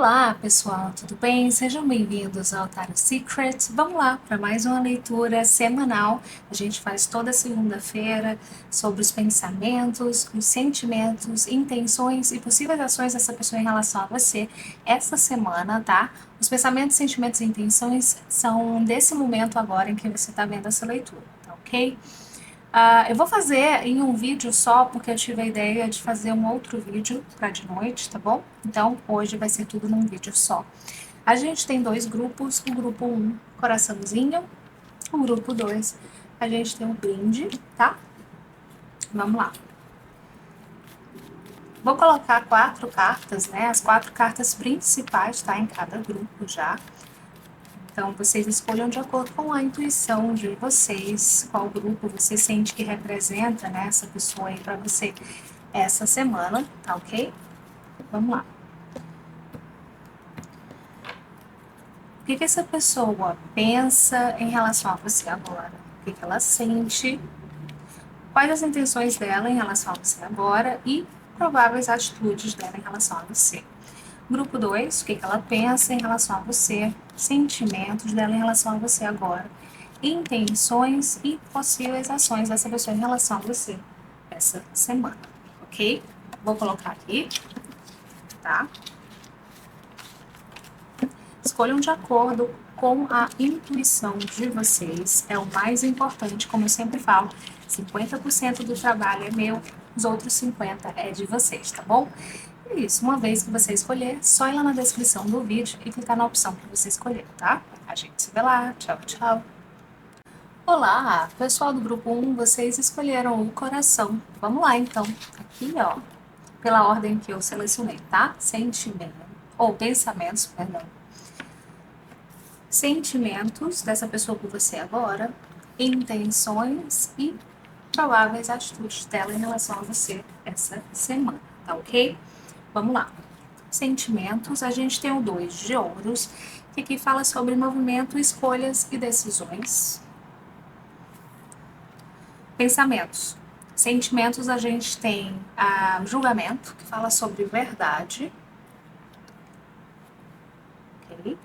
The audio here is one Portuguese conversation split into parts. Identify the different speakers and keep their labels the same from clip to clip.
Speaker 1: Olá, pessoal, tudo bem? Sejam bem-vindos ao Tarot Secret. Vamos lá para mais uma leitura semanal. A gente faz toda segunda-feira sobre os pensamentos, os sentimentos, intenções e possíveis ações dessa pessoa em relação a você essa semana, tá? Os pensamentos, sentimentos e intenções são desse momento agora em que você está vendo essa leitura, tá ok? Eu vou fazer em um vídeo só, porque eu tive a ideia de fazer um outro vídeo para de noite, tá bom? Então, hoje vai ser tudo num vídeo só. A gente tem dois grupos, o grupo 1, coraçãozinho, o grupo 2, a gente tem um brinde, tá? Vamos lá. Vou colocar 4 cartas, né? As 4 cartas principais, tá? Em cada grupo já. Então, vocês escolham de acordo com a intuição de vocês, qual grupo você sente que representa, né, essa pessoa aí para você essa semana, tá ok? Vamos lá. O que essa pessoa pensa em relação a você agora? O que ela sente? Quais as intenções dela em relação a você agora e prováveis atitudes dela em relação a você? Grupo 2, o que ela pensa em relação a você, sentimentos dela em relação a você agora, intenções e possíveis ações dessa pessoa em relação a você essa semana, ok? Vou colocar aqui, tá? Escolham de acordo com a intuição de vocês, é o mais importante, como eu sempre falo, 50% do trabalho é meu, os outros 50% é de vocês, tá bom? É isso, uma vez que você escolher, só ir lá na descrição do vídeo e clicar na opção que você escolheu, tá? A gente se vê lá, tchau, tchau! Olá, pessoal do grupo 1, vocês escolheram o coração. Vamos lá, então. Aqui, ó, pela ordem que eu selecionei, tá? Sentimento, ou pensamentos, perdão. Sentimentos dessa pessoa por você agora, intenções e prováveis atitudes dela em relação a você essa semana, tá ok? Vamos lá. Sentimentos, a gente tem o 2 de ouros, que aqui fala sobre movimento, escolhas e decisões. Pensamentos. Sentimentos, a gente tem julgamento, que fala sobre verdade. Ok?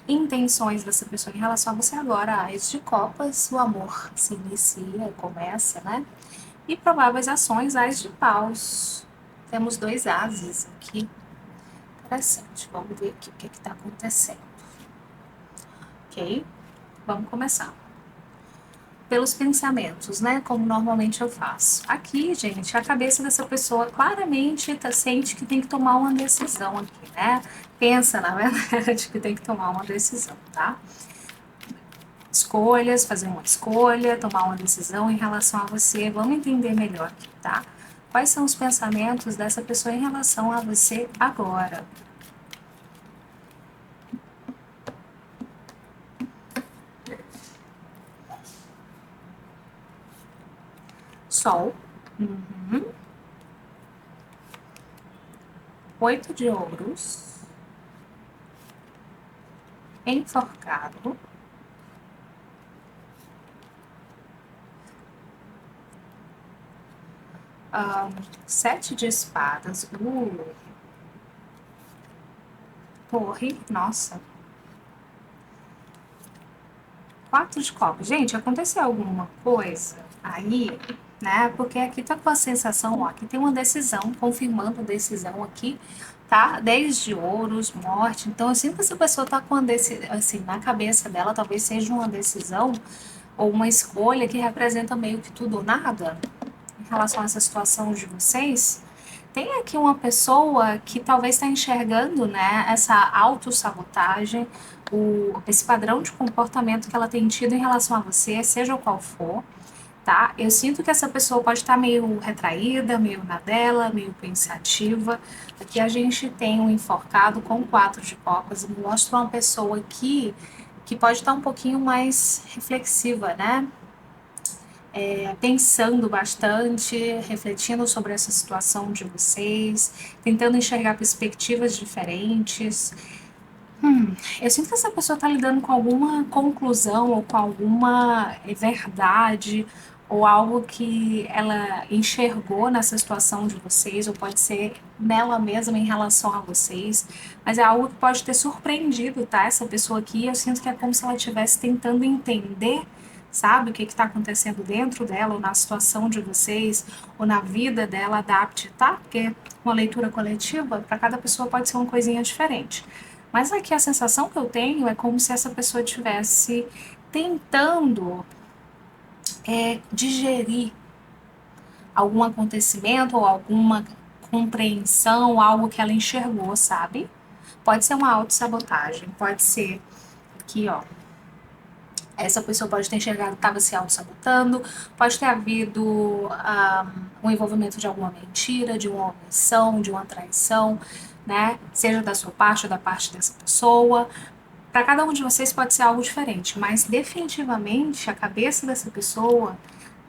Speaker 1: Intenções dessa pessoa em relação a você agora, Ás de copas, o amor se inicia, começa, né? E prováveis ações, Ás de paus. Temos 2 ases aqui. Interessante, vamos ver aqui o que está acontecendo. Ok? Vamos começar. Pelos pensamentos, né? Como normalmente eu faço. Aqui, gente, a cabeça dessa pessoa claramente sente que tem que tomar uma decisão aqui, né? Pensa, na verdade, que tem que tomar uma decisão, tá? Escolhas, fazer uma escolha, tomar uma decisão em relação a você. Vamos entender melhor aqui, tá? Quais são os pensamentos dessa pessoa em relação a você agora? Sol. 8 de ouros. Enforcado. Sete de espadas. Torre. Nossa. 4 de copas. Gente, aconteceu alguma coisa aí, né? Porque aqui tá com a sensação, ó, aqui tem uma decisão, confirmando a decisão aqui, tá? 10 de ouros, morte. Então, eu sinto que essa pessoa tá com a decisão, assim, na cabeça dela, talvez seja uma decisão ou uma escolha que representa meio que tudo ou nada em relação a essa situação de vocês. Tem aqui uma pessoa que talvez está enxergando, né, essa autossabotagem, esse padrão de comportamento que ela tem tido em relação a você, seja qual for, tá? Eu sinto que essa pessoa pode estar meio retraída, meio na dela, meio pensativa. Aqui a gente tem um enforcado com 4 de copas, mostra uma pessoa que pode estar um pouquinho mais reflexiva, né? Pensando bastante, refletindo sobre essa situação de vocês, tentando enxergar perspectivas diferentes. Eu sinto que essa pessoa está lidando com alguma conclusão ou com alguma verdade ou algo que ela enxergou nessa situação de vocês, ou pode ser nela mesma em relação a vocês, mas é algo que pode ter surpreendido, tá? Essa pessoa aqui, eu sinto que é como se ela estivesse tentando entender, sabe, o que está acontecendo dentro dela, ou na situação de vocês, ou na vida dela, adapte, tá? Porque uma leitura coletiva, para cada pessoa pode ser uma coisinha diferente. Mas aqui a sensação que eu tenho é como se essa pessoa estivesse tentando digerir algum acontecimento ou alguma compreensão, algo que ela enxergou, sabe? Pode ser uma autossabotagem, pode ser que, ó, essa pessoa pode ter enxergado que estava se auto-sabotando, pode ter havido um envolvimento de alguma mentira, de uma omissão, de uma traição, né? Seja da sua parte ou da parte dessa pessoa. Para cada um de vocês pode ser algo diferente, mas definitivamente a cabeça dessa pessoa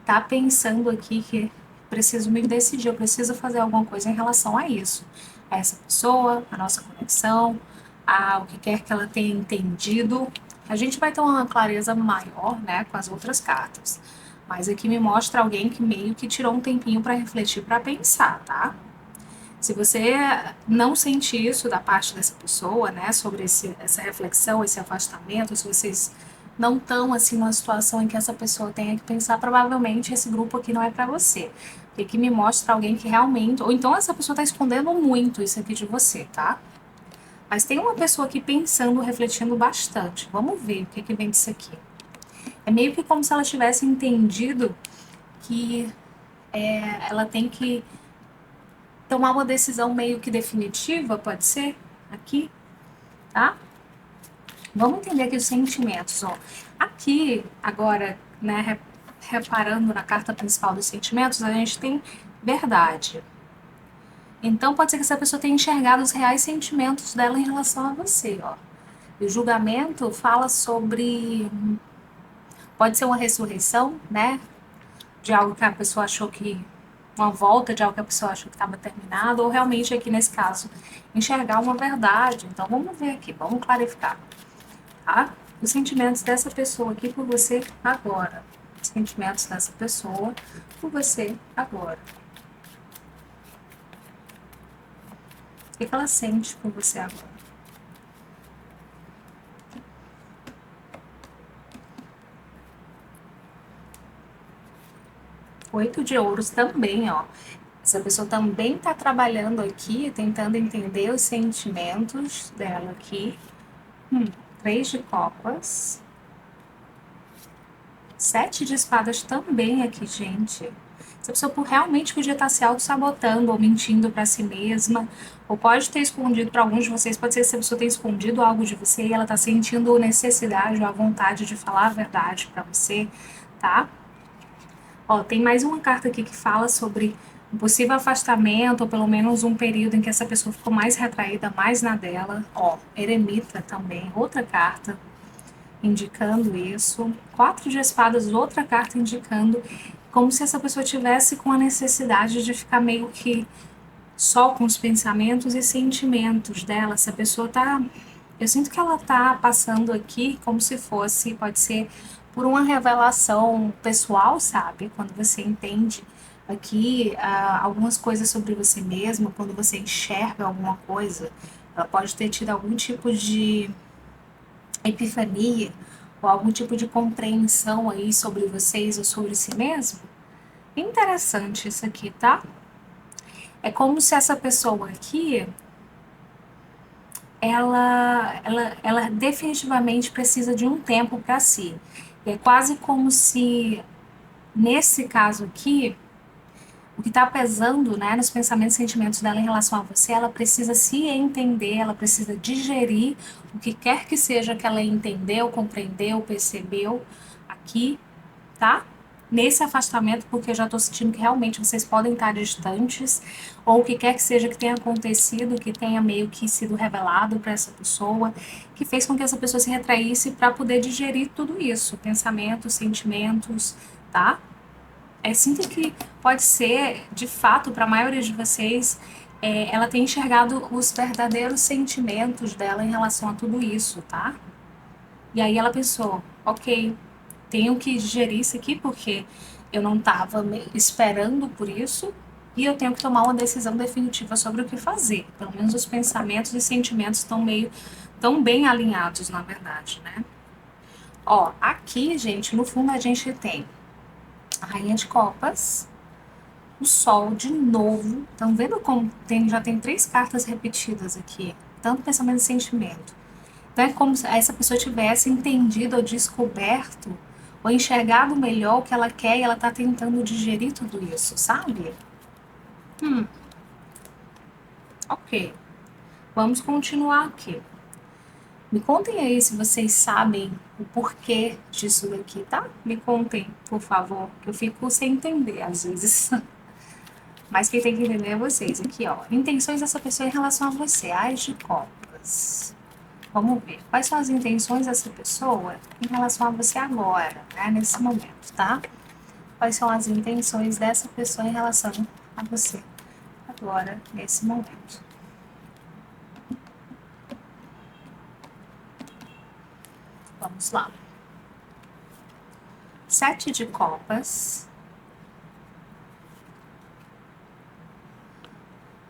Speaker 1: tá pensando aqui que preciso me decidir, eu preciso fazer alguma coisa em relação a isso, a essa pessoa, a nossa conexão, a o que quer que ela tenha entendido. A gente vai ter uma clareza maior, né, com as outras cartas. Mas aqui me mostra alguém que meio que tirou um tempinho para refletir, para pensar, tá? Se você não sente isso da parte dessa pessoa, né, sobre essa reflexão, esse afastamento, se vocês não estão assim numa situação em que essa pessoa tenha que pensar, provavelmente esse grupo aqui não é para você. Porque aqui me mostra alguém que realmente, ou então essa pessoa está escondendo muito isso aqui de você, tá? Mas tem uma pessoa aqui pensando, refletindo bastante. Vamos ver o que vem disso aqui. É meio que como se ela tivesse entendido que ela tem que tomar uma decisão meio que definitiva, pode ser, aqui, tá? Vamos entender aqui os sentimentos, ó. Aqui, agora, né, reparando na carta principal dos sentimentos, a gente tem verdade. Então, pode ser que essa pessoa tenha enxergado os reais sentimentos dela em relação a você, ó. E o julgamento fala sobre... Pode ser uma ressurreição, né? De algo que a pessoa achou que uma volta de algo que a pessoa achou que estava terminado, ou realmente aqui nesse caso, enxergar uma verdade. Então vamos ver aqui, vamos clarificar, tá? Os sentimentos dessa pessoa aqui por você agora. Os sentimentos dessa pessoa por você agora. O que ela sente por você agora? Oito de ouros também, ó. Essa pessoa também está trabalhando aqui, tentando entender os sentimentos dela aqui. Três de copas. Sete de espadas também aqui, gente. Essa pessoa realmente podia estar se auto-sabotando ou mentindo para si mesma. Ou pode ter escondido, para alguns de vocês, pode ser que essa pessoa tenha escondido algo de você e ela está sentindo necessidade ou a vontade de falar a verdade para você, tá? Ó, tem mais uma carta aqui que fala sobre um possível afastamento, ou pelo menos um período em que essa pessoa ficou mais retraída, mais na dela. Ó, eremita também, outra carta indicando isso. Quatro de espadas, outra carta indicando como se essa pessoa tivesse com a necessidade de ficar meio que só com os pensamentos e sentimentos dela. Essa pessoa tá... Eu sinto que ela tá passando aqui como se fosse, pode ser por uma revelação pessoal, sabe? Quando você entende aqui algumas coisas sobre você mesma, quando você enxerga alguma coisa, ela pode ter tido algum tipo de epifania ou algum tipo de compreensão aí sobre vocês ou sobre si mesmo. Interessante isso aqui, tá? É como se essa pessoa aqui, ela definitivamente precisa de um tempo para si. É quase como se, nesse caso aqui, o que está pesando, né, nos pensamentos e sentimentos dela em relação a você, ela precisa se entender, ela precisa digerir o que quer que seja que ela entendeu, compreendeu, percebeu aqui, tá? Nesse afastamento, porque eu já estou sentindo que realmente vocês podem estar distantes, ou o que quer que seja que tenha acontecido, que tenha meio que sido revelado para essa pessoa, que fez com que essa pessoa se retraísse para poder digerir tudo isso, pensamentos, sentimentos, tá? Sinto que pode ser, de fato, para a maioria de vocês, ela tem enxergado os verdadeiros sentimentos dela em relação a tudo isso, tá? E aí ela pensou, ok, tenho que digerir isso aqui porque eu não estava esperando por isso, e eu tenho que tomar uma decisão definitiva sobre o que fazer. Pelo menos os pensamentos e sentimentos estão tão bem alinhados, na verdade, né? Ó, aqui, gente, no fundo a gente tem a Rainha de Copas, o Sol de novo. Estão vendo como já tem 3 cartas repetidas aqui? Tanto pensamento e sentimento. Então é como se essa pessoa tivesse entendido ou descoberto ou enxergado melhor o que ela quer e ela tá tentando digerir tudo isso, sabe? Ok. Vamos continuar aqui. Me contem aí se vocês sabem o porquê disso daqui, tá? Me contem, por favor, que eu fico sem entender às vezes. Mas quem tem que entender é vocês. Aqui, ó. Intenções dessa pessoa em relação a você. Ás de copas. Vamos ver. Quais são as intenções dessa pessoa em relação a você agora, né? Nesse momento, tá? Quais são as intenções dessa pessoa em relação a você agora, nesse momento. Vamos lá. 7 de copas.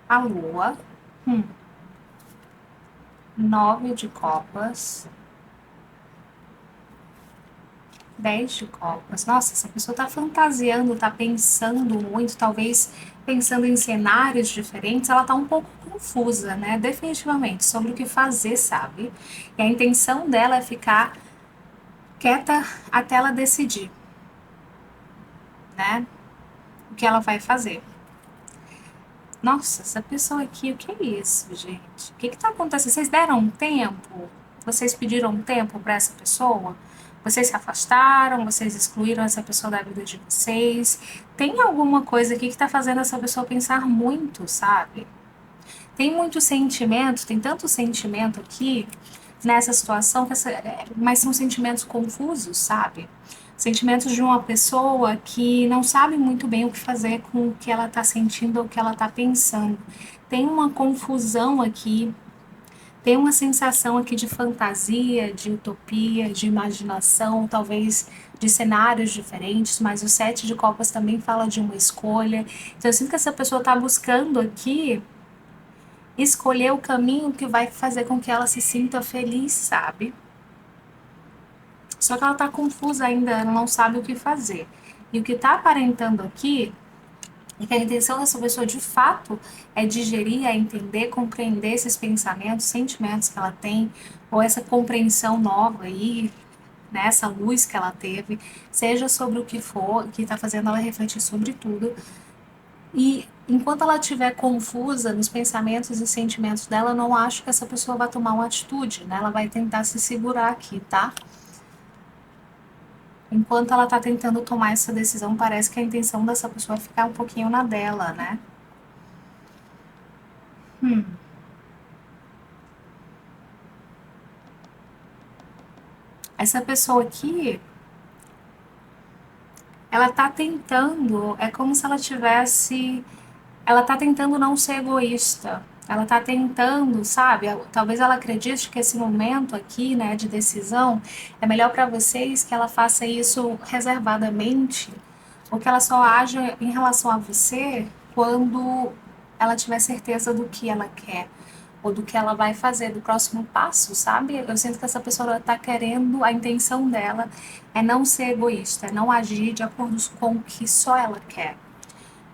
Speaker 1: A lua. 9 de copas. 10 de copas. Nossa, essa pessoa tá fantasiando, tá pensando muito, talvez pensando em cenários diferentes, ela tá um pouco confusa, né? Definitivamente, sobre o que fazer, sabe? E a intenção dela é ficar quieta até ela decidir, né? O que ela vai fazer. Nossa, essa pessoa aqui, o que é isso, gente? O que que tá acontecendo? Vocês deram um tempo? Vocês pediram um tempo para essa pessoa? Vocês se afastaram? Vocês excluíram essa pessoa da vida de vocês? Tem alguma coisa aqui que tá fazendo essa pessoa pensar muito, sabe? Tem muito sentimento, tem tanto sentimento aqui nessa situação, mas são sentimentos confusos, sabe? Sentimentos de uma pessoa que não sabe muito bem o que fazer com o que ela está sentindo ou o que ela está pensando. Tem uma confusão aqui, tem uma sensação aqui de fantasia, de utopia, de imaginação, talvez de cenários diferentes, mas o 7 de copas também fala de uma escolha. Então eu sinto que essa pessoa está buscando aqui escolher o caminho que vai fazer com que ela se sinta feliz, sabe? Só que ela tá confusa ainda, ela não sabe o que fazer. E o que tá aparentando aqui é que a intenção dessa pessoa de fato é digerir, é entender, compreender esses pensamentos, sentimentos que ela tem, ou essa compreensão nova aí, né, essa luz que ela teve, seja sobre o que for, que tá fazendo ela refletir sobre tudo. E enquanto ela estiver confusa nos pensamentos e sentimentos dela, eu não acho que essa pessoa vai tomar uma atitude, né? Ela vai tentar se segurar aqui, tá? Enquanto ela tá tentando tomar essa decisão, parece que a intenção dessa pessoa é ficar um pouquinho na dela, né? Essa pessoa aqui, ela tá tentando, é como se ela tivesse, ela tá tentando não ser egoísta. Ela tá tentando, sabe? Talvez ela acredite que esse momento aqui, né, de decisão, é melhor para vocês que ela faça isso reservadamente, ou que ela só haja em relação a você quando ela tiver certeza do que ela quer ou do que ela vai fazer, do próximo passo, sabe? Eu sinto que essa pessoa está querendo, a intenção dela é não ser egoísta, é não agir de acordo com o que só ela quer.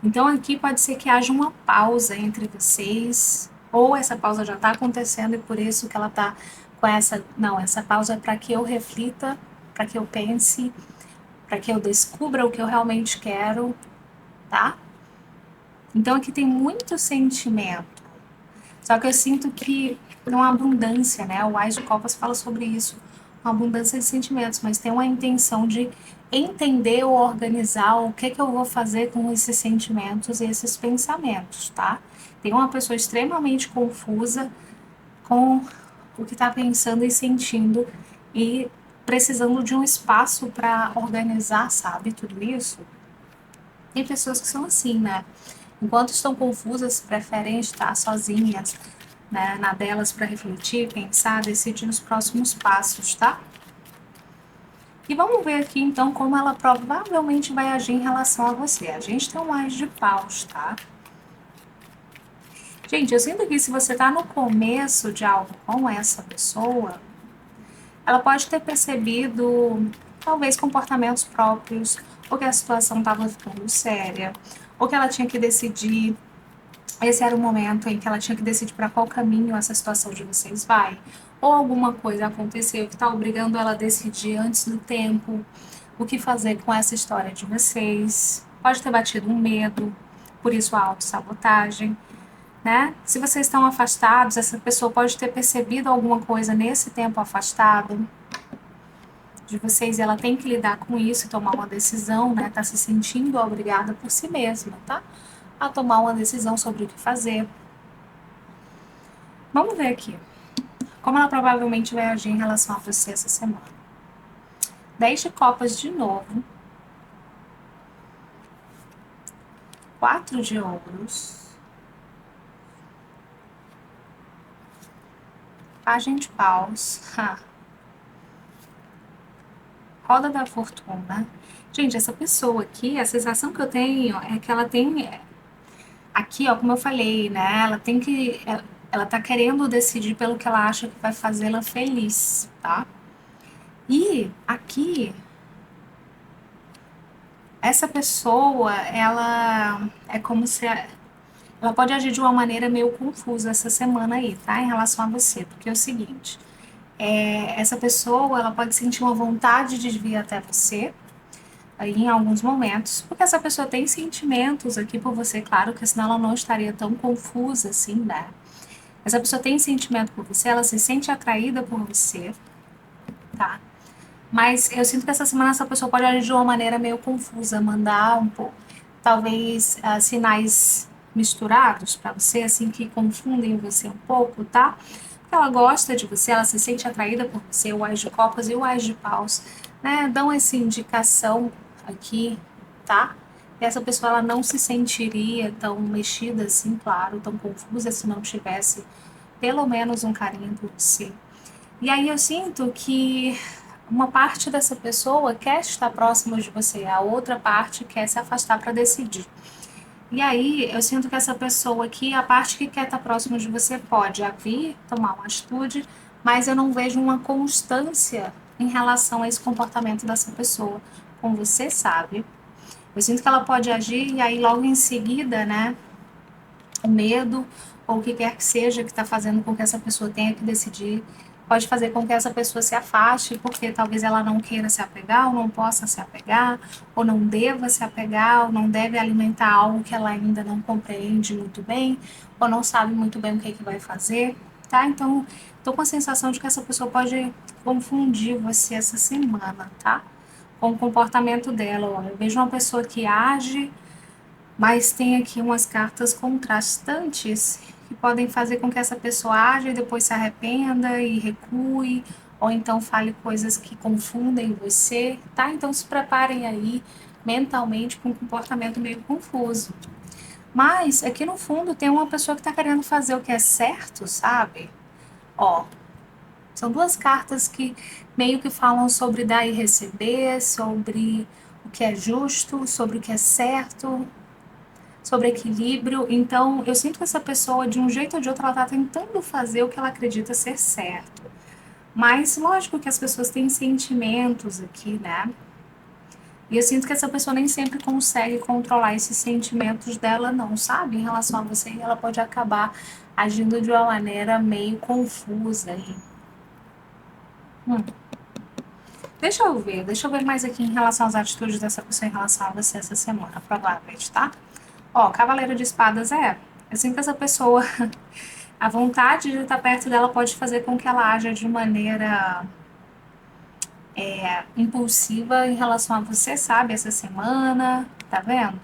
Speaker 1: Então aqui pode ser que haja uma pausa entre vocês, ou essa pausa já está acontecendo e por isso que ela está com essa. Não, essa pausa é para que eu reflita, para que eu pense, para que eu descubra o que eu realmente quero, tá? Então aqui tem muito sentimento. Só que eu sinto que não há abundância, né? O Ás de Copas fala sobre isso, uma abundância de sentimentos, mas tem uma intenção de entender ou organizar o que eu vou fazer com esses sentimentos e esses pensamentos, tá? Tem uma pessoa extremamente confusa com o que está pensando e sentindo e precisando de um espaço para organizar, sabe, tudo isso. Tem pessoas que são assim, né? Enquanto estão confusas, preferem estar sozinhas, né, na delas para refletir, pensar, decidir os próximos passos, tá? E vamos ver aqui, então, como ela provavelmente vai agir em relação a você. A gente tem um Ás de Paus, tá? Gente, eu sinto que se você tá no começo de algo com essa pessoa, ela pode ter percebido, talvez, comportamentos próprios, ou que a situação estava ficando séria, ou que ela tinha que decidir. Esse era o momento em que ela tinha que decidir para qual caminho essa situação de vocês vai. Ou alguma coisa aconteceu que está obrigando ela a decidir antes do tempo o que fazer com essa história de vocês. Pode ter batido um medo, por isso a autossabotagem, né? Se vocês estão afastados, essa pessoa pode ter percebido alguma coisa nesse tempo afastado de vocês e ela tem que lidar com isso e tomar uma decisão, né? Tá se sentindo obrigada por si mesma, tá? A tomar uma decisão sobre o que fazer. Vamos ver aqui. Como ela provavelmente vai agir em relação a você essa semana. 10 de copas de novo. 4 de ouros. Pagem de paus. Roda da fortuna. Gente, essa pessoa aqui, a sensação que eu tenho é que ela tem... Aqui, ó, como eu falei, né? Ela tem que... Ela tá querendo decidir pelo que ela acha que vai fazê-la feliz, tá? E aqui, essa pessoa, ela é como se ela pode agir de uma maneira meio confusa essa semana aí, tá? Em relação a você, porque é o seguinte, essa pessoa, ela pode sentir uma vontade de vir até você aí em alguns momentos, porque essa pessoa tem sentimentos aqui por você, claro, que senão ela não estaria tão confusa assim, né? Essa pessoa tem sentimento por você, ela se sente atraída por você, tá? Mas eu sinto que essa semana essa pessoa pode agir de uma maneira meio confusa, mandar um pouco, talvez sinais misturados para você, assim, que confundem você um pouco, tá? Porque ela gosta de você, ela se sente atraída por você, o Ás de Copas e o Ás de Paus, né? Dão essa indicação aqui, tá? E essa pessoa ela não se sentiria tão mexida assim, claro, tão confusa se não tivesse pelo menos um carinho por você. E aí eu sinto que uma parte dessa pessoa quer estar próxima de você, a outra parte quer se afastar para decidir. E aí eu sinto que essa pessoa aqui, a parte que quer estar próxima de você pode vir, tomar uma atitude, mas eu não vejo uma constância em relação a esse comportamento dessa pessoa. Como você sabe, eu sinto que ela pode agir e aí logo em seguida, né, o medo ou o que quer que seja que está fazendo com que essa pessoa tenha que decidir, pode fazer com que essa pessoa se afaste, porque talvez ela não queira se apegar, ou não possa se apegar, ou não deva se apegar, ou não deve alimentar algo que ela ainda não compreende muito bem, ou não sabe muito bem o que, é que vai fazer, tá? Então, tô com a sensação de que essa pessoa pode confundir você essa semana, tá? Com o comportamento dela. Olha, eu vejo uma pessoa que age, mas tem aqui umas cartas contrastantes que podem fazer com que essa pessoa aja e depois se arrependa e recue, ou então fale coisas que confundem você, tá? Então se preparem aí mentalmente com um comportamento meio confuso. Mas aqui no fundo tem uma pessoa que tá querendo fazer o que é certo, sabe? Ó, são duas cartas que meio que falam sobre dar e receber, sobre o que é justo, sobre o que é certo, sobre equilíbrio. Então, eu sinto que essa pessoa, de um jeito ou de outro, ela está tentando fazer o que ela acredita ser certo. Mas, lógico que as pessoas têm sentimentos aqui, né? E eu sinto que essa pessoa nem sempre consegue controlar esses sentimentos dela, não, sabe? Em relação a você, e ela pode acabar agindo de uma maneira meio confusa aí. Hum. Deixa eu ver mais aqui em relação às atitudes dessa pessoa em relação a você essa semana, provavelmente, tá? Ó, Cavaleiro de Espadas eu sinto que essa pessoa, a vontade de estar perto dela pode fazer com que ela haja de maneira impulsiva em relação a você, sabe? Essa semana, tá vendo?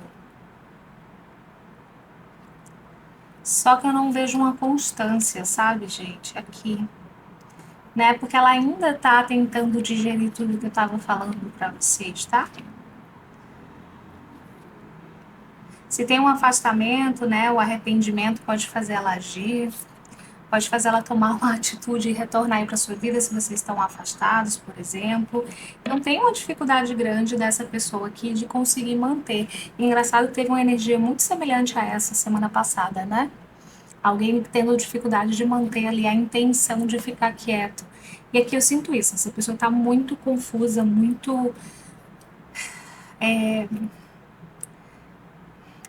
Speaker 1: Só que eu não vejo uma constância, sabe, gente? Aqui, né? Porque ela ainda tá tentando digerir tudo que eu tava falando pra vocês, tá? Se tem um afastamento, né? O arrependimento pode fazer ela agir. pode fazer ela tomar uma atitude e retornar aí para sua vida se vocês estão afastados, por exemplo. Então tem uma dificuldade grande dessa pessoa aqui de conseguir manter. E engraçado, teve uma energia muito semelhante a essa semana passada, né? Alguém tendo dificuldade de manter ali a intenção de ficar quieto. E aqui eu sinto isso, essa pessoa está muito confusa, muito.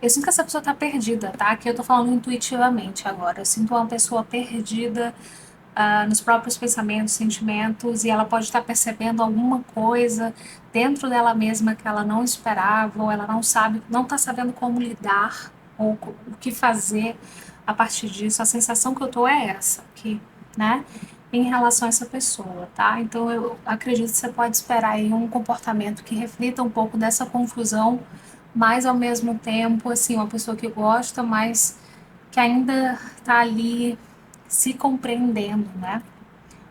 Speaker 1: Eu sinto que essa pessoa está perdida, tá? Aqui eu tô falando intuitivamente agora. Eu sinto uma pessoa perdida nos próprios pensamentos, sentimentos, e ela pode estar percebendo alguma coisa dentro dela mesma que ela não esperava, ou ela não sabe, não está sabendo como lidar, ou o que fazer a partir disso. A sensação que eu tô é essa aqui, né? Em relação a essa pessoa, tá? Então eu acredito que você pode esperar aí um comportamento que reflita um pouco dessa confusão, mas ao mesmo tempo, assim, uma pessoa que gosta, mas que ainda tá ali se compreendendo, né?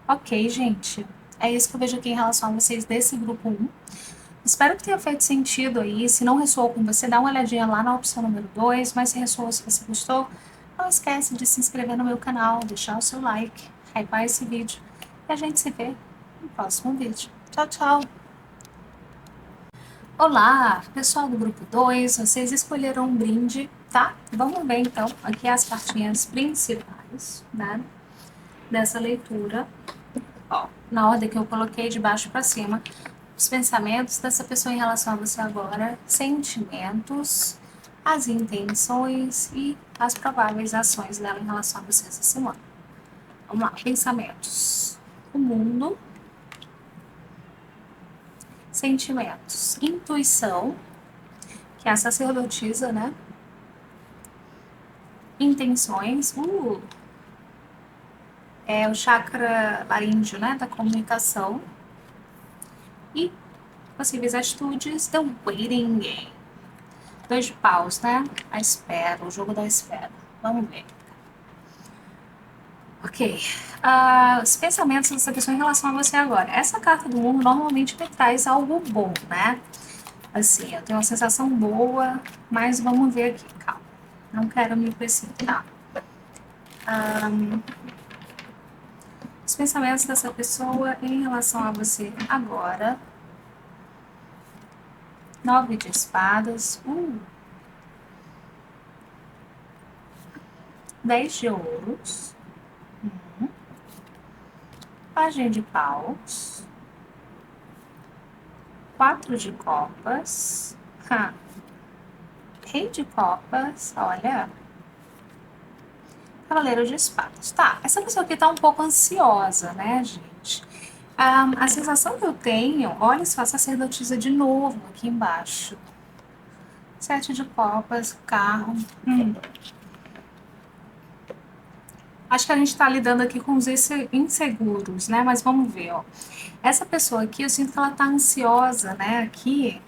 Speaker 1: Ok, gente. É isso que eu vejo aqui em relação a vocês desse grupo um. Espero que tenha feito sentido aí. Se não ressoou com você, dá uma olhadinha lá na opção número 2. Mas se ressoou, se você gostou, não esquece de se inscrever no meu canal, deixar o seu like, hypar esse vídeo. E a gente se vê no próximo vídeo. Tchau, tchau! Olá, pessoal do grupo 2. Vocês escolheram um brinde, tá? Vamos ver então aqui as cartinhas principais, né, dessa leitura. Ó, na ordem que eu coloquei de baixo para cima, os pensamentos dessa pessoa em relação a você agora, sentimentos, as intenções e as prováveis ações dela em relação a você essa semana. Vamos lá, pensamentos. O mundo, sentimentos, intuição, que é a sacerdotisa, né? Intenções, é o chakra laríngeo, né, da comunicação. E possíveis atitudes, the waiting game. 2 de paus, né? A espera, o jogo da espera. Vamos ver. Ok. Os pensamentos dessa pessoa em relação a você agora. Essa carta do mundo normalmente me traz algo bom, né? Assim, eu tenho uma sensação boa, mas vamos ver aqui, calma. Não quero me precipitar. Os pensamentos dessa pessoa em relação a você agora. 9 de espadas. 10 de ouros. Pajem de paus. 4 de copas. Rei de copas, olha. Cavaleiro de espadas. Tá, essa pessoa aqui tá um pouco ansiosa, né, gente? A sensação que eu tenho, olha só, a sacerdotisa de novo aqui embaixo. 7 de copas, carro. Acho que a gente tá lidando aqui com os inseguros, né? Mas vamos ver, ó. Essa pessoa aqui, eu sinto que ela tá ansiosa, né? Aqui,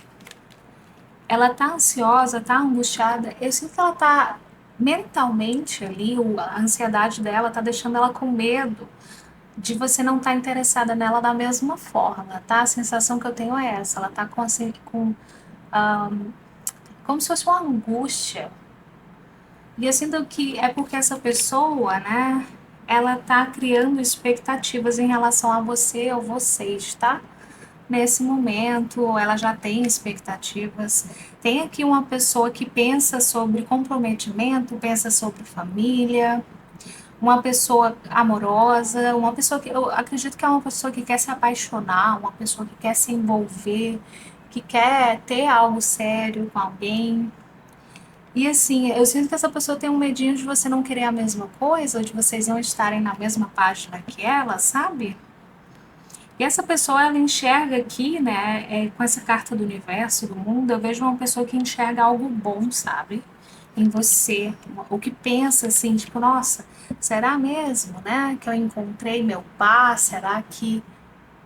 Speaker 1: ela tá ansiosa, tá angustiada. Eu sinto que ela tá mentalmente ali, a ansiedade dela tá deixando ela com medo de você não estar interessada nela da mesma forma, tá? A sensação que eu tenho é essa, ela tá com assim, como se fosse uma angústia. E eu sinto que é porque essa pessoa, né, ela tá criando expectativas em relação a você ou vocês, tá? Nesse momento, ela já tem expectativas. Tem aqui uma pessoa que pensa sobre comprometimento, pensa sobre família, uma pessoa amorosa, uma pessoa que eu acredito que é uma pessoa que quer se apaixonar, uma pessoa que quer se envolver, que quer ter algo sério com alguém. E assim, eu sinto que essa pessoa tem um medinho de você não querer a mesma coisa, ou de vocês não estarem na mesma página que ela, sabe? E essa pessoa, ela enxerga aqui, né, com essa carta do universo, do mundo, eu vejo uma pessoa que enxerga algo bom, sabe? Em você, o que pensa assim, tipo, nossa, será mesmo, né, que eu encontrei meu par? Será que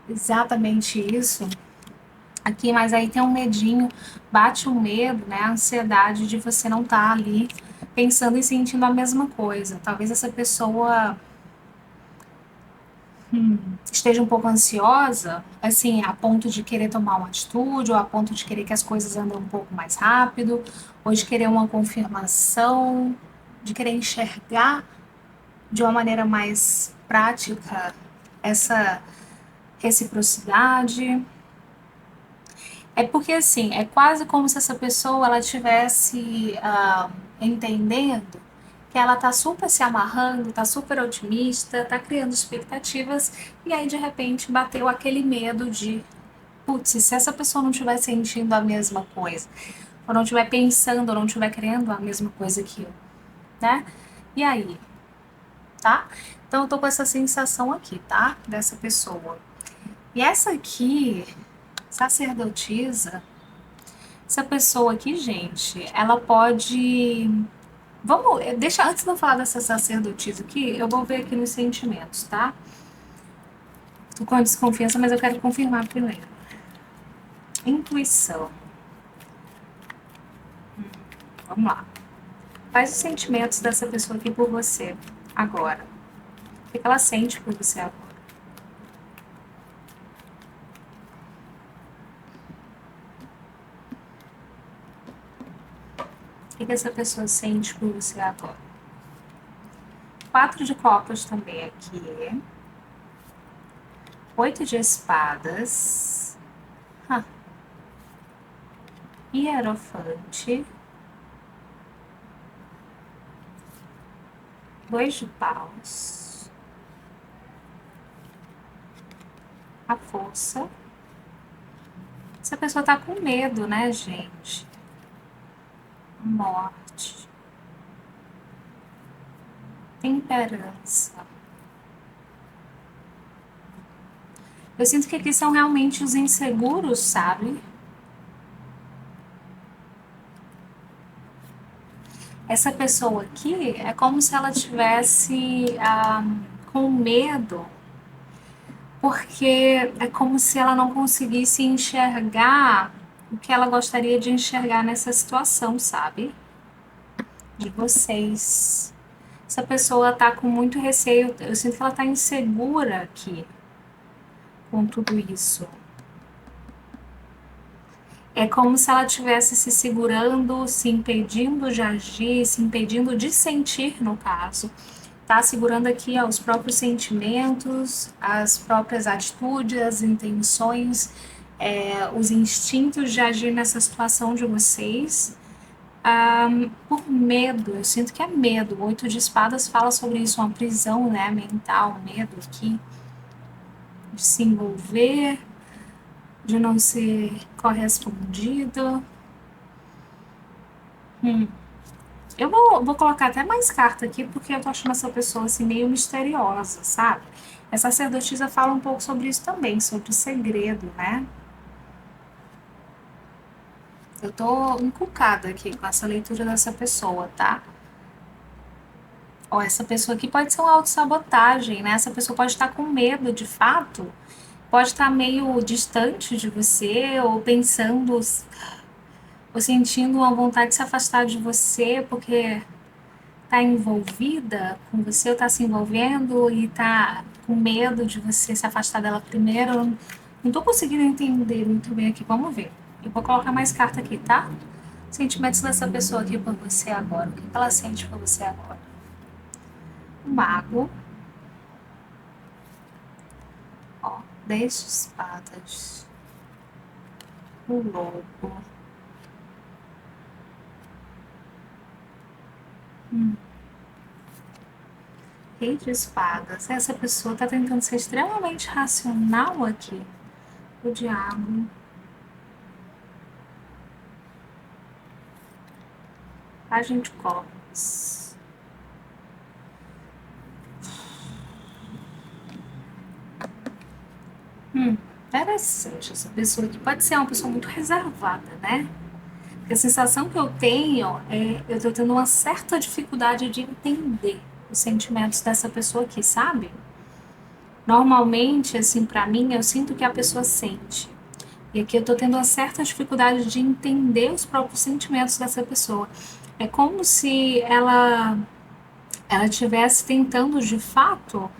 Speaker 1: exatamente isso? Aqui, mas aí tem um medinho, bate um medo, né, a ansiedade de você não estar ali pensando e sentindo a mesma coisa. Talvez essa pessoa esteja um pouco ansiosa, assim, a ponto de querer tomar uma atitude, ou a ponto de querer que as coisas andem um pouco mais rápido, ou de querer uma confirmação, de querer enxergar de uma maneira mais prática essa reciprocidade. É porque assim, é quase como se essa pessoa ela tivesse entendendo que ela tá super se amarrando, tá super otimista, tá criando expectativas e aí de repente bateu aquele medo de, putz, se essa pessoa não estiver sentindo a mesma coisa, ou não estiver pensando, ou não estiver querendo a mesma coisa que eu, né? E aí, tá? Então eu tô com essa sensação aqui, tá? Dessa pessoa. E essa aqui, sacerdotisa, essa pessoa aqui, gente, ela pode. Vamos, deixa antes de eu falar dessa sacerdotisa aqui, eu vou ver aqui nos sentimentos, tá? Tô com desconfiança, mas eu quero confirmar primeiro. Intuição. Vamos lá. Quais os sentimentos dessa pessoa aqui por você agora? O que ela sente por você agora? O que essa pessoa sente por você agora? 4 de copas também aqui. 8 de espadas. Hierofante. 2 de paus. A força. Essa pessoa tá com medo, né, gente? Morte. Temperança. Eu sinto que aqui são realmente os inseguros, sabe? Essa pessoa aqui é como se ela tivesse com medo, porque é como se ela não conseguisse enxergar o que ela gostaria de enxergar nessa situação, sabe? De vocês. Essa pessoa tá com muito receio, eu sinto que ela tá insegura aqui com tudo isso. É como se ela estivesse se segurando, se impedindo de agir, se impedindo de sentir, no caso. Tá segurando aqui os próprios sentimentos, as próprias atitudes, as intenções, os instintos de agir nessa situação de vocês. Por medo, eu sinto que é medo. O 8 de espadas fala sobre isso, uma prisão, né, mental, medo aqui, de se envolver, de não ser correspondido. Eu vou colocar até mais carta aqui, porque eu tô achando essa pessoa assim meio misteriosa, sabe? Essa sacerdotisa fala um pouco sobre isso também, sobre segredo, né? Eu tô encucada aqui com essa leitura dessa pessoa, tá? Ó, essa pessoa aqui pode ser uma autossabotagem, né? Essa pessoa pode estar com medo, de fato, pode estar meio distante de você, ou pensando, ou sentindo uma vontade de se afastar de você, porque tá envolvida com você, ou tá se envolvendo e tá com medo de você se afastar dela primeiro. Eu não tô conseguindo entender muito bem aqui. Vamos ver. Eu vou colocar mais carta aqui, tá? Sentimentos dessa pessoa aqui por você agora. O que ela sente por você agora? O mago. Ó, 10 de espadas. O lobo. Rei de espadas. Essa pessoa tá tentando ser extremamente racional aqui. O diabo. Página de copas. Interessante essa pessoa aqui. Pode ser uma pessoa muito reservada, né? Porque a sensação que eu tenho é eu tô tendo uma certa dificuldade de entender os sentimentos dessa pessoa aqui, sabe? Normalmente, assim, pra mim, eu sinto que a pessoa sente. E aqui eu tô tendo uma certa dificuldade de entender os próprios sentimentos dessa pessoa. É como se ela estivesse tentando, de fato,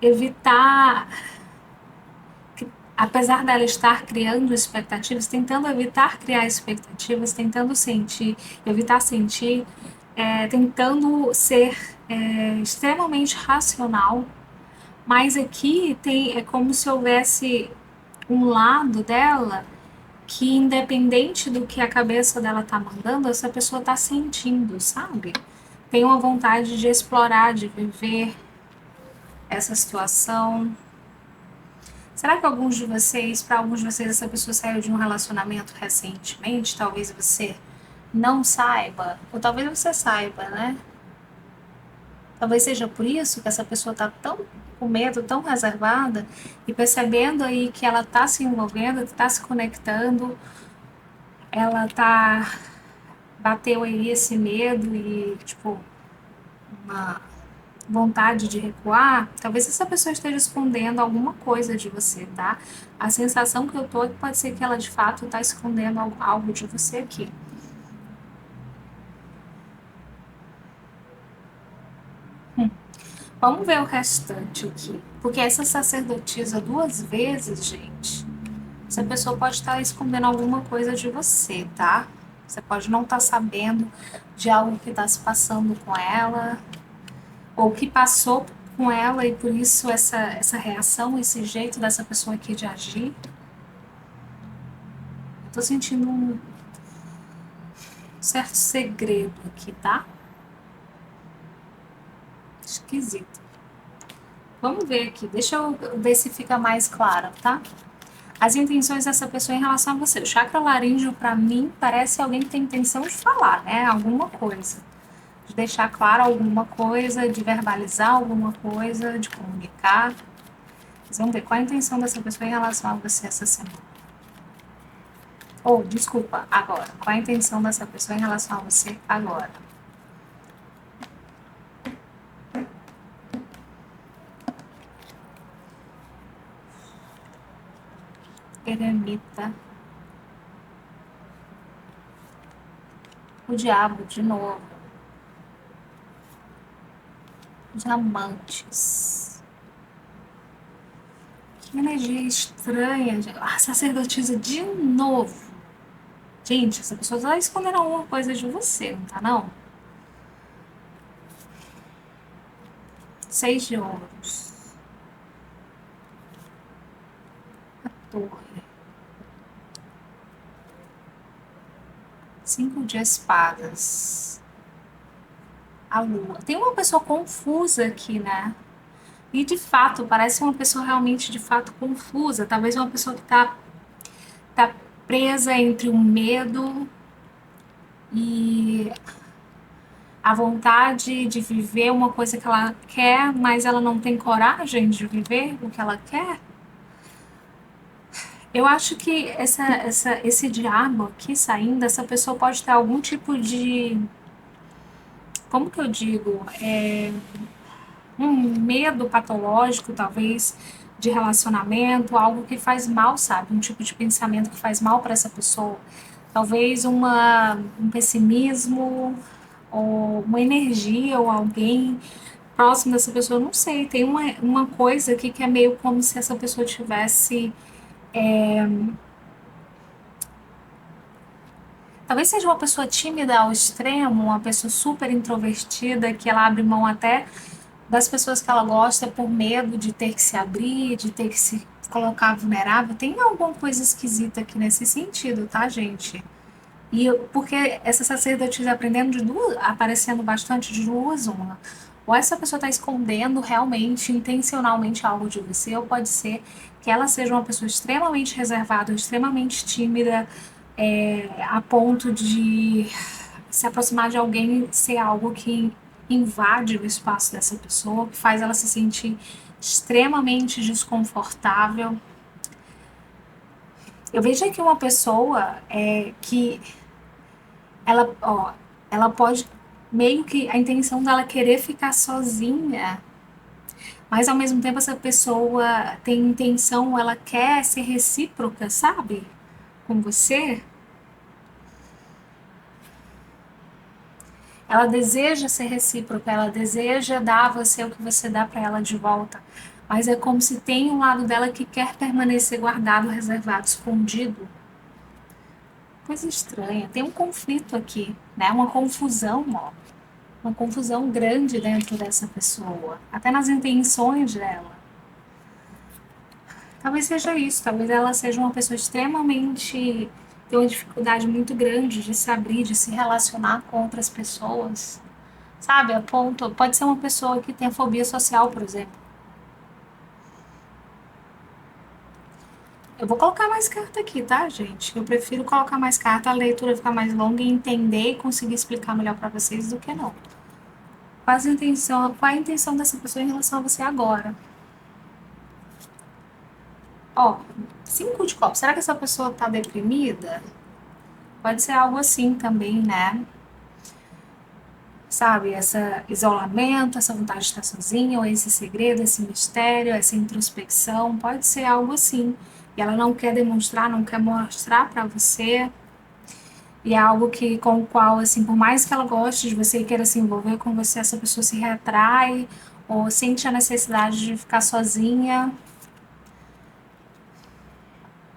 Speaker 1: evitar, apesar dela estar criando expectativas, tentando evitar criar expectativas, tentando sentir, evitar sentir, tentando ser extremamente racional, mas aqui é como se houvesse um lado dela que, independente do que a cabeça dela tá mandando, essa pessoa tá sentindo, sabe? Tem uma vontade de explorar, de viver essa situação. Será que para alguns de vocês, essa pessoa saiu de um relacionamento recentemente? Talvez você não saiba, ou talvez você saiba, né? Talvez seja por isso que essa pessoa está tão com medo, tão reservada, e percebendo aí que ela está se envolvendo, está se conectando, ela tá bateu aí esse medo e tipo uma vontade de recuar, talvez essa pessoa esteja escondendo alguma coisa de você, tá? A sensação que eu tô é que pode ser que ela de fato está escondendo algo de você aqui. Vamos ver o restante aqui. Porque essa sacerdotisa duas vezes, gente, essa pessoa pode estar escondendo alguma coisa de você, tá? Você pode não estar sabendo de algo que está se passando com ela, ou que passou com ela, e por isso essa reação, esse jeito dessa pessoa aqui de agir. Eu tô sentindo um certo segredo aqui, tá? Esquisito. Vamos ver aqui, deixa eu ver se fica mais claro, tá? As intenções dessa pessoa em relação a você. O chakra laríngeo, para mim, parece alguém que tem intenção de falar, né? Alguma coisa. De deixar claro alguma coisa, de verbalizar alguma coisa, de comunicar. Mas vamos ver qual a intenção dessa pessoa em relação a você essa semana. Ou, desculpa, agora. Qual a intenção dessa pessoa em relação a você agora? Eremita. O diabo de novo. Diamantes. Que energia estranha. Ah, sacerdotisa de novo. Gente, essa pessoa tá escondendo alguma coisa de você, não tá não? 6 de ouros. A torre. 5 de espadas. A lua. Tem uma pessoa confusa aqui, né? E de fato, parece uma pessoa realmente de fato confusa. Talvez uma pessoa que tá presa entre o medo e a vontade de viver uma coisa que ela quer, mas ela não tem coragem de viver o que ela quer. Eu acho que esse diabo aqui saindo, essa pessoa pode ter algum tipo de. Como que eu digo? Um medo patológico, talvez, de relacionamento, algo que faz mal, sabe? Um tipo de pensamento que faz mal para essa pessoa. Talvez um pessimismo, ou uma energia, ou alguém próximo dessa pessoa, não sei. Tem uma coisa aqui que é meio como se essa pessoa tivesse. Talvez seja uma pessoa tímida ao extremo, uma pessoa super introvertida, que ela abre mão até das pessoas que ela gosta por medo de ter que se abrir, de ter que se colocar vulnerável. Tem alguma coisa esquisita aqui nesse sentido, tá, gente? Porque essa sacerdotisa aprendendo de duas, aparecendo bastante de duas, uma. Ou essa pessoa está escondendo realmente, intencionalmente algo de você, ou pode ser que ela seja uma pessoa extremamente reservada, extremamente tímida, a ponto de se aproximar de alguém ser algo que invade o espaço dessa pessoa, que faz ela se sentir extremamente desconfortável. Eu vejo aqui uma pessoa que ela pode meio que a intenção dela querer ficar sozinha, mas ao mesmo tempo essa pessoa tem intenção, ela quer ser recíproca, sabe? Com você. Ela deseja ser recíproca, ela deseja dar a você o que você dá para ela de volta. Mas é como se tem um lado dela que quer permanecer guardado, reservado, escondido. Coisa estranha. Tem um conflito aqui, né? Uma confusão, ó. uma confusão grande dentro dessa pessoa, até nas intenções dela. Talvez seja isso, talvez ela seja uma pessoa extremamente. Tem uma dificuldade muito grande de se abrir, de se relacionar com outras pessoas, sabe? A ponto. Pode ser uma pessoa que tem fobia social, por exemplo. Eu vou colocar mais carta aqui, tá, gente? Eu prefiro colocar mais carta, a leitura ficar mais longa e entender e conseguir explicar melhor pra vocês do que não. Qual é a intenção dessa pessoa em relação a você agora? Ó, 5 de copas. Será que essa pessoa tá deprimida? Pode ser algo assim também, né? Sabe, esse isolamento, essa vontade de estar sozinha, ou esse segredo, esse mistério, essa introspecção, pode ser algo assim. E ela não quer demonstrar, não quer mostrar para você, e é algo que com o qual, assim, por mais que ela goste de você e queira se envolver com você, essa pessoa se retrai ou sente a necessidade de ficar sozinha.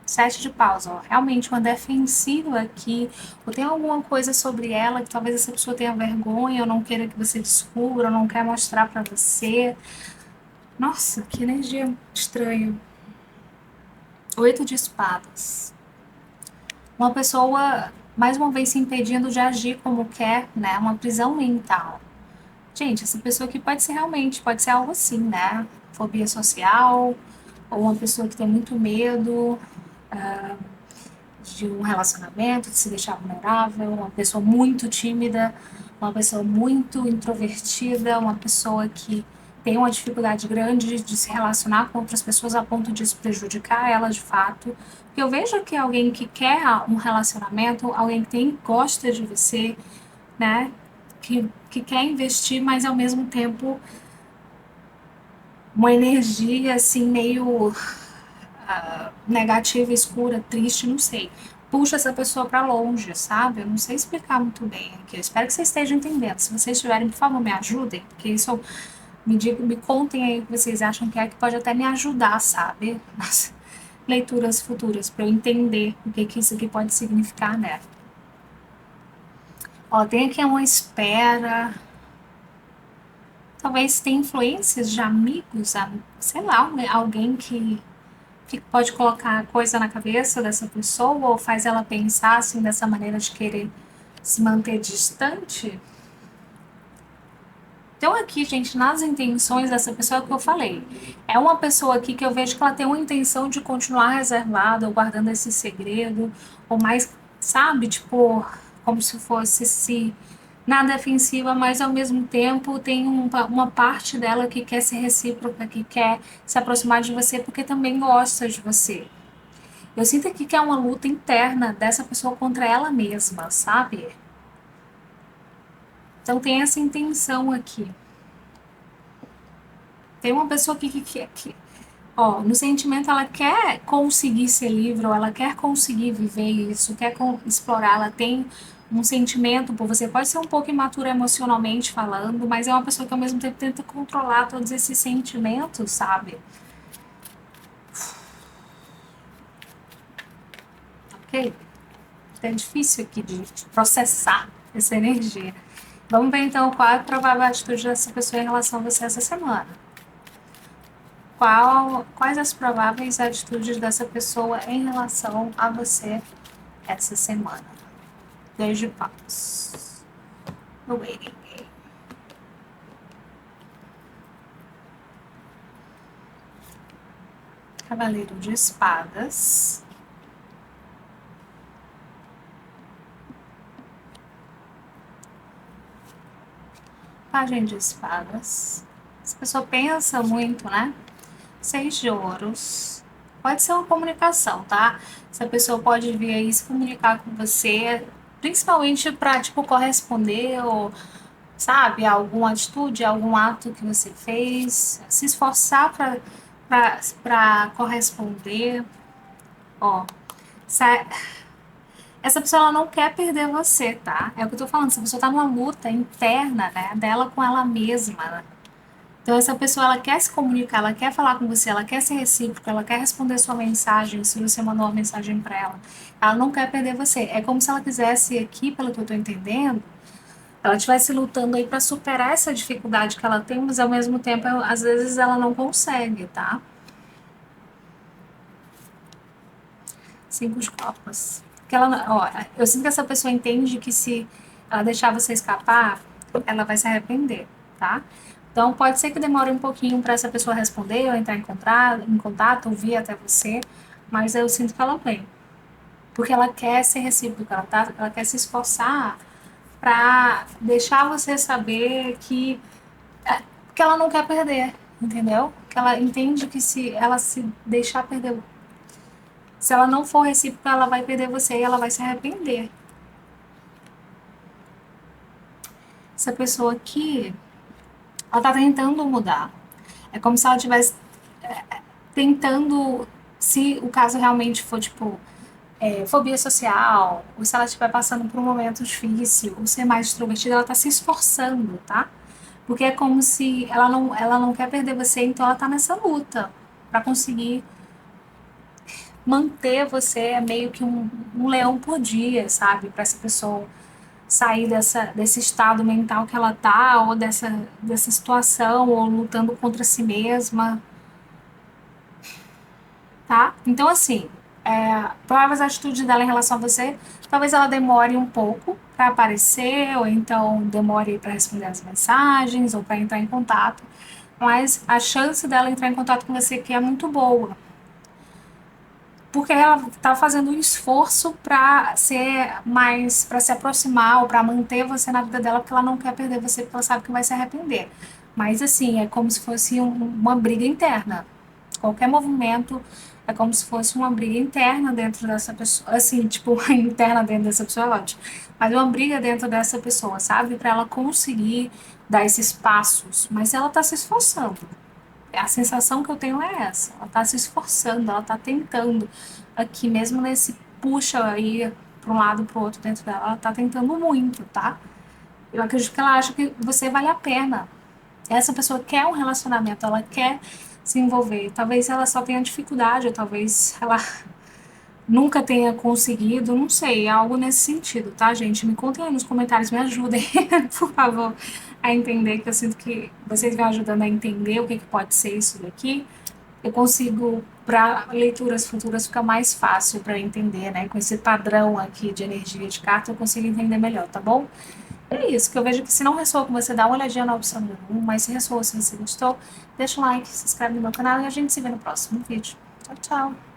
Speaker 1: 7 de paus, ó. Realmente uma defensiva aqui. Ou tem alguma coisa sobre ela que talvez essa pessoa tenha vergonha, ou não queira que você descubra, ou não quer mostrar pra você. Nossa, que energia estranha. 8 de espadas. Uma pessoa, mais uma vez, se impedindo de agir como quer, né? Uma prisão mental. Gente, essa pessoa aqui pode ser realmente, pode ser algo assim, né? Fobia social, ou uma pessoa que tem muito medo, de um relacionamento, de se deixar vulnerável, uma pessoa muito tímida, uma pessoa muito introvertida, uma pessoa que tem uma dificuldade grande de se relacionar com outras pessoas a ponto de isso prejudicar ela de fato. Porque eu vejo que alguém que quer um relacionamento, alguém que gosta de você, né? Que quer investir, mas ao mesmo tempo uma energia assim meio negativa, escura, triste, não sei. Puxa essa pessoa para longe, sabe? Eu não sei explicar muito bem aqui. Eu espero que vocês estejam entendendo. Se vocês tiverem, por favor, me ajudem, porque isso me contem aí o que vocês acham que pode até me ajudar, sabe? Nas leituras futuras, para eu entender o que isso aqui pode significar, né? Ó, tem aqui uma espera. Talvez tenha influências de amigos, sei lá, alguém que pode colocar coisa na cabeça dessa pessoa ou faz ela pensar assim dessa maneira de querer se manter distante. Então aqui, gente, nas intenções dessa pessoa é o que eu falei. É uma pessoa aqui que eu vejo que ela tem uma intenção de continuar reservada ou guardando esse segredo, ou mais, sabe, tipo, como se fosse se na defensiva, mas ao mesmo tempo tem uma parte dela que quer ser recíproca, que quer se aproximar de você porque também gosta de você. Eu sinto aqui que é uma luta interna dessa pessoa contra ela mesma, sabe? Então tem essa intenção aqui. Tem uma pessoa aqui ó, no sentimento ela quer conseguir ser livre, ou ela quer conseguir viver isso, quer explorar, ela tem um sentimento por você. Pode ser um pouco imatura emocionalmente falando, mas é uma pessoa que ao mesmo tempo tenta controlar todos esses sentimentos, sabe? Ok? É difícil aqui de processar essa energia. Vamos ver então qual é a provável atitude dessa pessoa em relação a você essa semana. Quais as prováveis atitudes dessa pessoa em relação a você essa semana? 10 de paus. No waiting game. Cavaleiro de espadas. Pagem de espadas. Essa pessoa pensa muito, né? 6 de ouros. Pode ser uma comunicação, tá? Essa pessoa pode vir aí se comunicar com você, principalmente para, tipo, corresponder ou, sabe, alguma atitude, algum ato que você fez, se esforçar para corresponder. Ó, essa pessoa ela não quer perder você, tá? É o que eu tô falando, essa pessoa tá numa luta interna, né, dela com ela mesma. Então essa pessoa ela quer se comunicar, ela quer falar com você, ela quer ser recíproca, ela quer responder sua mensagem, se você mandou uma mensagem para ela. Ela não quer perder você. É como se ela quisesse aqui, pelo que eu tô entendendo, ela estivesse lutando aí para superar essa dificuldade que ela tem, mas ao mesmo tempo, às vezes ela não consegue, tá? 5 de copas. Porque ela, ó, eu sinto que essa pessoa entende que se ela deixar você escapar, ela vai se arrepender, tá? Então pode ser que demore um pouquinho para essa pessoa responder ou entrar em contato, ou vir até você, mas eu sinto que ela vem. Porque ela quer ser recíproca, ela quer se esforçar para deixar você saber que ela não quer perder, entendeu? Que ela entende que se ela se deixar perder, se ela não for recíproca, ela vai perder você e ela vai se arrepender. Essa pessoa aqui, ela tá tentando mudar. É como se ela estivesse tentando, se o caso realmente for, tipo, fobia social, ou se ela estiver passando por um momento difícil, ou ser mais extrovertida, ela tá se esforçando, tá? Porque é como se ela não quer perder você, então ela tá nessa luta para conseguir manter você meio que um leão por dia, sabe? Para essa pessoa sair desse estado mental que ela tá, ou dessa situação, ou lutando contra si mesma, tá? Então, assim, prováveis atitudes dela em relação a você, talvez ela demore um pouco para aparecer, ou então demore para responder as mensagens, ou para entrar em contato, mas a chance dela entrar em contato com você aqui é muito boa. Porque ela está fazendo um esforço para ser mais, para se aproximar ou para manter você na vida dela, porque ela não quer perder você, porque ela sabe que vai se arrepender. Mas assim, é como se fosse uma briga interna. Qualquer movimento é como se fosse uma briga interna dentro dessa pessoa, assim, tipo, interna dentro dessa pessoa, é ótimo. Mas uma briga dentro dessa pessoa, sabe? Para ela conseguir dar esses passos. Mas ela está se esforçando. A sensação que eu tenho é essa. Ela tá se esforçando, ela tá tentando aqui, mesmo nesse puxa aí para um lado para o outro dentro dela, ela tá tentando muito, tá? Eu acredito que ela acha que você vale a pena. Essa pessoa quer um relacionamento, ela quer se envolver. Talvez ela só tenha dificuldade, ou talvez ela nunca tenha conseguido, não sei, algo nesse sentido, tá, gente? Me contem aí nos comentários, me ajudem, por favor, a entender, que eu sinto que vocês vão ajudando a entender o que, que pode ser isso daqui. Eu consigo, para leituras futuras, fica mais fácil para entender, né? Com esse padrão aqui de energia de carta, eu consigo entender melhor, tá bom? É isso, que eu vejo que se não ressoa com você, dá uma olhadinha na opção número 1, mas se ressoa, se você gostou, deixa um like, se inscreve no meu canal e a gente se vê no próximo vídeo. Tchau, tchau!